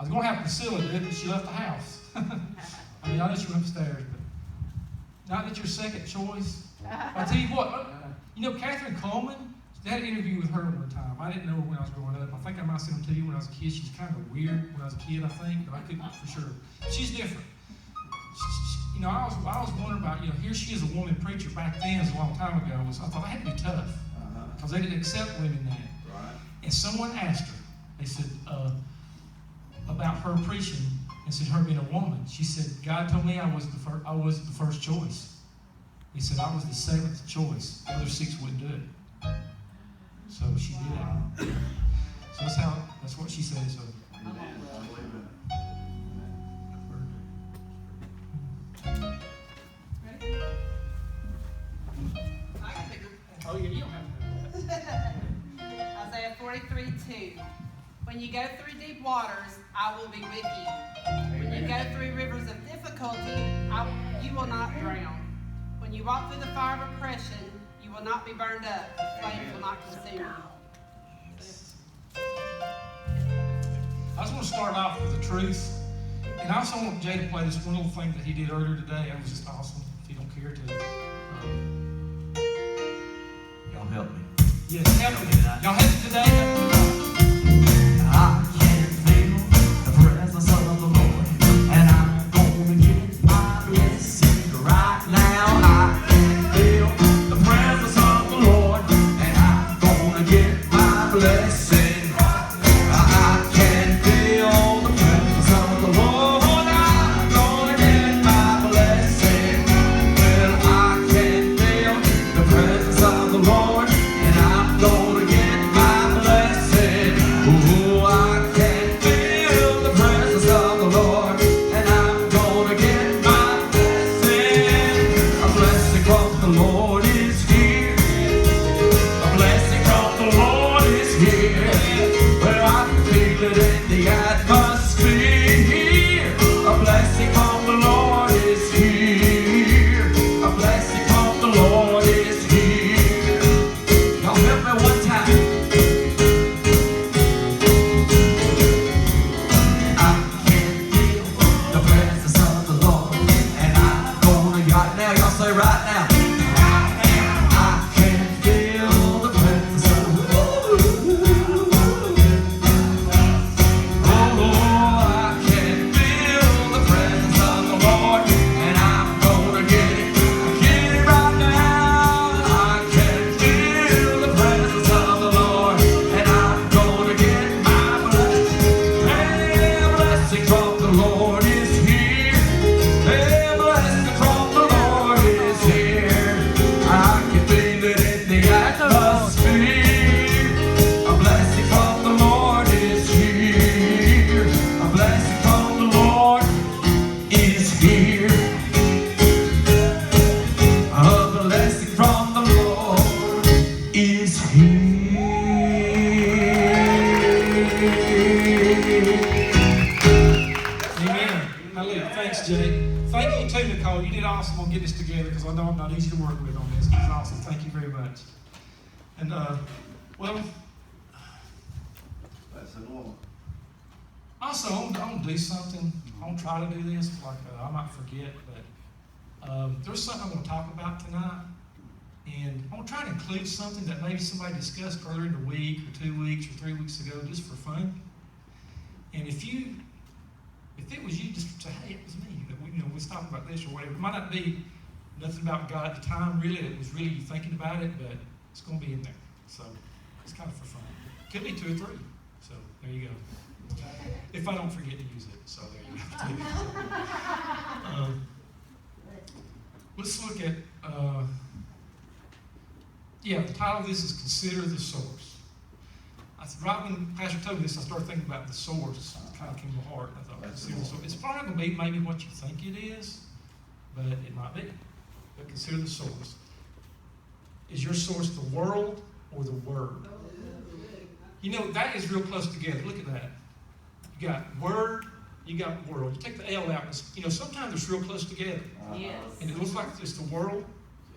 I was going to have Priscilla do it, but she left the house. I mean, I know she went upstairs, but not that your second choice. I'll tell you what, you know, Catherine Coleman, they had an interview with her one time. I didn't know her when I was growing up. I think I might have seen her to you when I was a kid. She's kind of weird when I was a kid, I think, but I couldn't for sure. She's different. You know, I was wondering about, you know, here she is, a woman preacher back then, it was a long time ago. So I thought that had to be tough because they didn't accept women then. Right. And someone asked her, they said, about her preaching, and said her being a woman. She said, God told me I was the first choice. He said I was the seventh choice. The other six wouldn't do it. So she did it. So that's what she said. So. Amen. I believe Ready? I can pick her. Oh yeah, you don't have to do that. Isaiah 43:2. When you go through deep waters, I will be with you. When you go through rivers of difficulty, you will not drown. When you walk through the fire of oppression, you will not be burned up. The flames will not consume you. I just want to start off with the truth. And I also want Jay to play this one little thing that he did earlier today. It was just awesome, if you don't care to. Y'all help me. Yes, help me. Y'all help me today. I can feel the presence of the Lord, and I'm gonna get my blessing right now. I can feel the presence of the Lord, and I'm gonna get my blessing. I can feel the presence of the Lord, I'm gonna get my blessing. Well, I can feel the presence of the Lord, and I'm gonna get my blessing. Ooh, I can feel the presence of the Lord, and I'm gonna get my blessing. A blessing from the Lord is here. A blessing from the Lord is here. Well, I can feel it in the atmosphere. A blessing from the Lord is here. A blessing from the Lord is here. Y'all help me one time. I can feel the presence of the Lord, and I'm gonna got now. Y'all say right now. I can feel the presence of the Lord. Oh, I can feel the presence of the Lord, and I'm gonna get it right now. I can feel the presence of the Lord, and I'm gonna get my blessing. Hey, a blessing from the Lord is here. Hey, a blessing from the Lord is here. I can feel it in the atmosphere. A blessing from the Lord is here. A blessing from the Lord is here. A blessing from the Lord is here. Amen. Hallelujah. Thanks, Jay. Thank you too, Nicole. You did awesome on getting this together because I know I'm not easy to work with on this. It's awesome. Thank you very much. And well, That's the Lord. also I'm gonna do something. I'm gonna try to do this. Like I might forget, but there's something I'm gonna talk about tonight, and I'm gonna try to include something that maybe somebody discussed earlier in the week, or 2 weeks, or 3 weeks ago, just for fun. And if it was you, just say, hey, it was me. We was talking about this or whatever. It might not be nothing about God at the time, really. It was really you thinking about it, but it's going to be in there. So it's kind of for fun. Could be 2 or 3. So there you go. If I don't forget to use it. So there you go. Let's look at, the title of this is Consider the Source. Right when Pastor told me this, I started thinking about the source. It kind of came to my heart. I thought, consider the source. It's probably not going to be maybe what you think it is, but it might be. But consider the source. Is your source the world or the Word? You know, that is real close together. Look at that. You got Word, you got world. You take the L out, and sometimes it's real close together. Yes. And it looks like it's the world.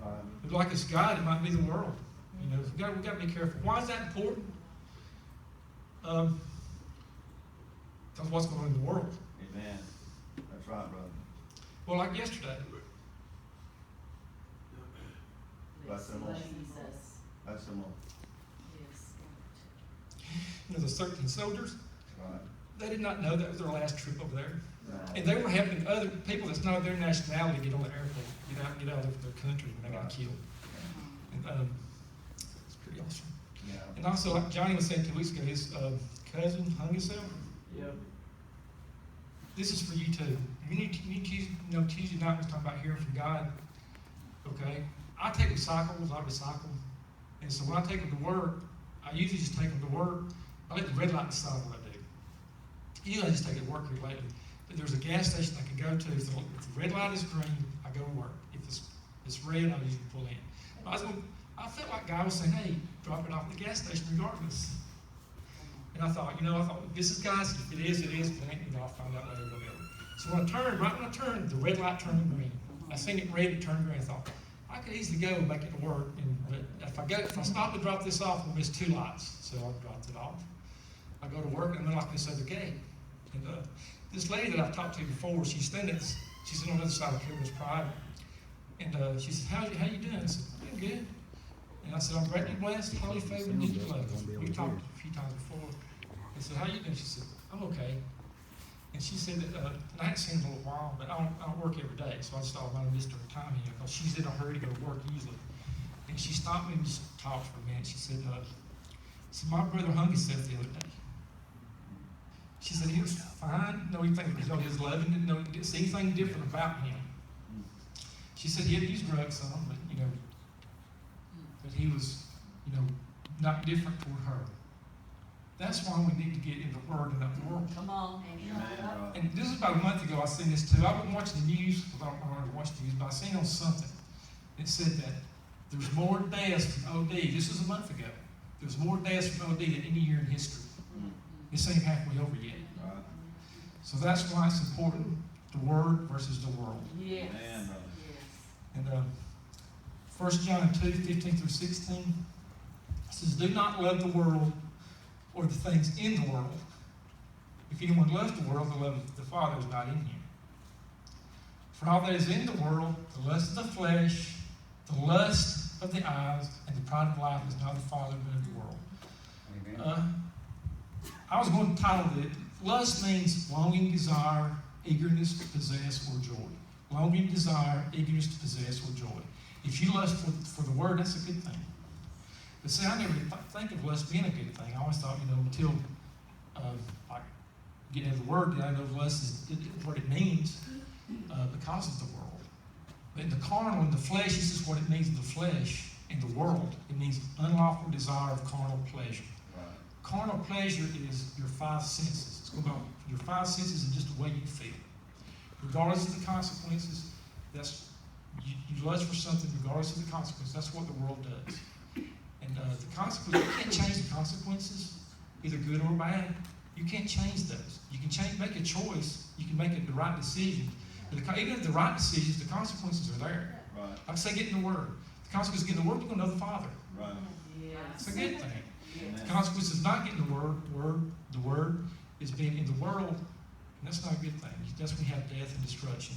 It looks like it's God, it might be the world. You know, we've got to be careful. Why is that important? The Because what's going on in the world? Amen. That's right, brother. Well, like yesterday, That's the most. That's the most. you know, the 13 soldiers, Right. they did not know that was their last trip over there. Right. And they were helping other people that's not of their nationality get on the airplane, get out of their country when they got killed. And it's pretty awesome. Yeah. And also, like Johnny was saying 2 weeks ago, his cousin hung himself. Yep. This is for you too. You need Tuesday night was talking about hearing from God. Okay? I take recyclables, I recycle. And so when I take them to work, I usually just take them to work. I let the red light decide what I do. Usually I just take it to work here lately. But there's a gas station I can go to. If the red light is green, I go to work. If it's red, I usually pull in. I felt like God was saying, hey, drop it off at the gas station regardless. And I thought, this is God's. If it is, it is. If it ain't, I'll find out later, whatever. So when I turned, the red light turned green. I seen it red, it turned green. I thought, I could easily go and make it to work. But if I stop to drop this off, I'll miss 2 lights. So I dropped it off. I go to work, and I'm like this other gate. And this lady that I've talked to before, she's sitting on the other side of Kilburn Pride. And she said, how you doing? I said, I'm good. And I said, I'm greatly blessed, highly favored, and deeply loved. We've talked a few times before. I said, how you doing? She said, I'm okay. And she said that, and I hadn't seen her in a little while, but I don't work every day, so I just thought I might have missed her time here, because she's in a hurry to go to work usually. And she stopped me and just talked for a minute. She said, my brother hung himself the other day. She said, he was fine. No, he was loving it. No, he didn't see anything different about him. She said he had used drugs some, but he was, not different toward her. That's why we need to get in the Word and that world. Come on. Amen, brother. And this is about a month ago, I seen this too. I wasn't watching the news, because I don't really watch the news, but I seen on something. It said that there's more deaths from OD. This was a month ago. There's more deaths from OD than any year in history. This ain't halfway over yet. Right. So that's why it's important, the Word versus the world. Yes. Amen, brother. Yes. And 1 John 2:15-16 says, do not love the world or the things in the world. If anyone loves the world, the love of the Father is not in him. For all that is in the world, the lust of the flesh, the lust of the eyes, and the pride of life is not the Father but of the world. Amen. I was going to title it, lust means longing, desire, eagerness to possess, or joy. Longing, desire, eagerness to possess, or joy. If you lust for the Word, that's a good thing. But see, I never think of lust being a good thing. I always thought, until I get into the Word, I know lust is what it means because of the world. But in the carnal, in the flesh, this is what it means in the flesh. In the world, it means unlawful desire of carnal pleasure. Right. Carnal pleasure is your 5 senses. It's going about your 5 senses and just the way you feel. Regardless of the consequences, you lust for something regardless of the consequences. That's what the world does. And the consequences, you can't change the consequences, either good or bad. You can't change those. You can make a choice. You can make the right decision. But even if the right decisions, the consequences are there. Right. Like I say, get in the Word. The consequences of getting in the Word, you're going to know the Father. Right. Yes. It's a good thing. Amen. The consequences of not getting the Word is being in the world, and that's not a good thing. That's when you have death and destruction.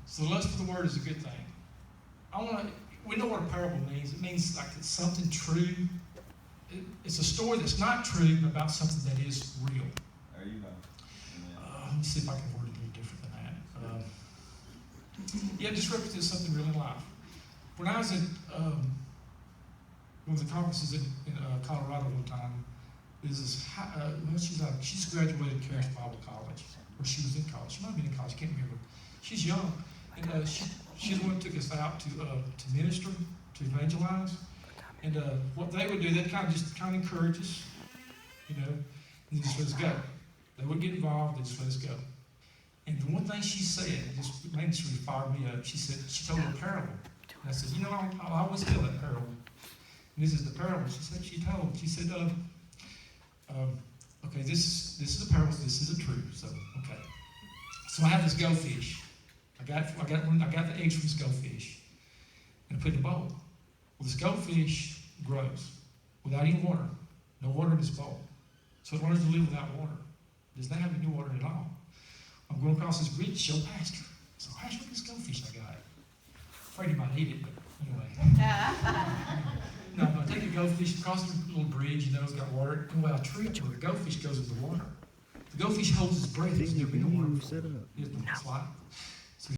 So the lust for the Word is a good thing. We know what a parable means. It means like it's something true. It's a story that's not true, but about something that is real. There you go. Amen. Let me see if I can word it a little different than that. Just represent something real in life. When I was at one of the conferences in Colorado one time, there's this, she's graduated Charis Bible College, or she was in college. She might have been in college, I can't remember. She's young, and she's the one who took us out to minister, to evangelize. And what they would do, they'd kind of encourage us, and just let us go. They wouldn't get involved, they just let us go. And the one thing she said, just really fired me up. She told a parable. And I said, I always tell that parable. And this is the parable. She said, okay, this is a parable, this is a truth. So, okay. So I have this goldfish. I got the eggs from this goldfish. And I put it in a bowl. Well, this goldfish grows without any water. No water in this bowl. So it learns to live without water. Doesn't going across this bridge to show Pastor. So, Pastor, look at this goldfish I got. Afraid he might eat it, but anyway. No, I take the goldfish across the little bridge, it's got water. And I trip where the goldfish goes in the water. The goldfish holds his breath. There's never been a water before. It's not slide.